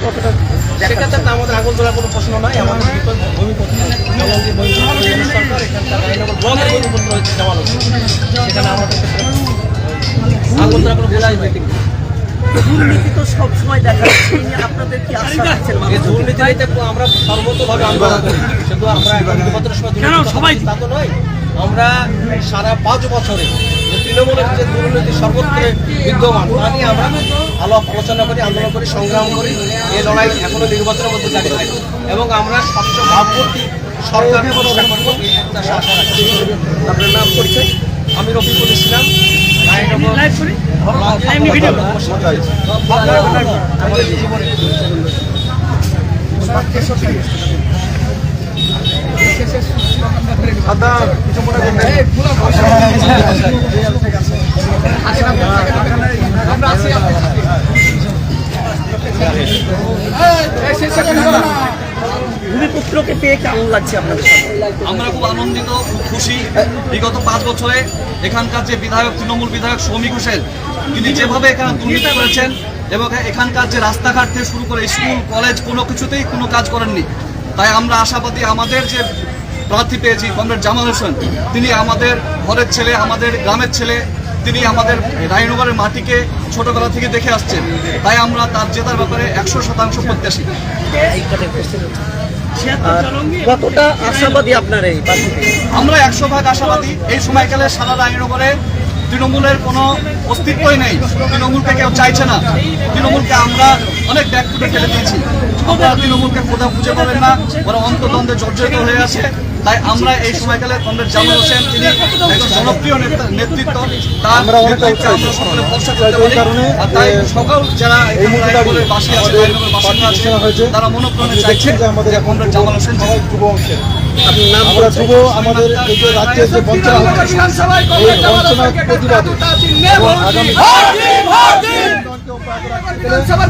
কতটা সেক্ষেত্রে আমাদের আঙুল তোলার কোনো প্রশ্ন নয়। আমাদের ভূমিপত্র সরকার এখানকার রায়নগর ব্লকের ভূমিপত্র হচ্ছে জামাল হোসেন, সেখানে আমাদের ক্ষেত্রে আঙুল তোলা কোনো বোঝাই হয়নি। দুর্নীতি তো সবসময় দেখা যাচ্ছে, এই নিয়ে আপনাদের কি আশা রাখছেন? এই দুর্নীতিতে আমরা সর্বতভাবে আন্দোলন করি, শুধু আমরা ভূমিপত্রের সময় তা তো নয়। আমরা সারা 5 বছরে যে তৃণমূলের যে দুর্নীতি সর্বত্র বিদ্যমান তা নিয়ে আমরা আলাপ আলোচনা করি, আন্দোলন করি, সংগ্রাম করি। এই লড়াই এখনো নির্বাচনের মধ্যে জারি হয় এবং আমরা স্বচ্ছ ভাবমূর্তি সরকারের প্রতিষ্ঠা করবো এই প্রত্যাশা আশা রাখছি। আপনার নাম পরিচয়? আমি রফিকুল ইসলাম, ভূমিপুত্রকে পেয়ে কেমন লাগছে আপনাদের? আমরা খুব আনন্দিত, খুব খুশি। বিগত 5 বছরে এখানকার যে বিধায়ক, তৃণমূল বিধায়ক সৌমিক হোসেন, তিনি যেভাবে এখানে দুর্নীতি করেছেন এবং এখানকার যে রাস্তাঘাট থেকে শুরু করে স্কুল কলেজ কোনো কিছুতেই কোনো কাজ করেননি। তাই আমরা আশাবাদী, আমাদের যে প্রার্থী পেয়েছি কমরেড জামাল হোসেন, তিনি আমাদের ঘরের ছেলে, আমাদের গ্রামের ছেলে, তিনি আমাদের রায়নগরের মাটিকে ছোটবেলা থেকে দেখে আসছেন। তাই আমরা তার জেতার ব্যাপারে 100% প্রত্যাশী। কতটা আশাবাদী আপনার এই প্রার্থী? আমরা 100% আশাবাদী। এই সময়কালে সারা রায়নগরে তৃণমূলের কোনো অস্তিত্বই নেই, তৃণমূলকে কেউ চাইছে না। তৃণমূলকে আমরা অনেক ব্যাক ফুটে ফেলে দিয়েছি। আমরা তৃণমূলকে কোথাও খুঁজে পাবেন না, ওরা অন্তদ্বন্দ্বে জর্জরিত হয়ে আছে। তাই আমরা এই সময়কালে কমরেড জামাল হোসেন, তিনি একজন জনপ্রিয় নেতৃত্ব, তার নেতৃত্বে আমরা সকলে ভরসা করতে পারি। আর তাই সকল যারা রায়নগরের বাসী আছে, রায়নগরের বাসিন্দা আছে, তারা মনোপ্রাণে চাইছে যে কমরেড জামাল হোসেন আমরা যুব আমাদের এই যে রাজ্যের যে বঞ্চনা হচ্ছে এই বঞ্চনার প্রতিবাদে আগামী বিধানসভার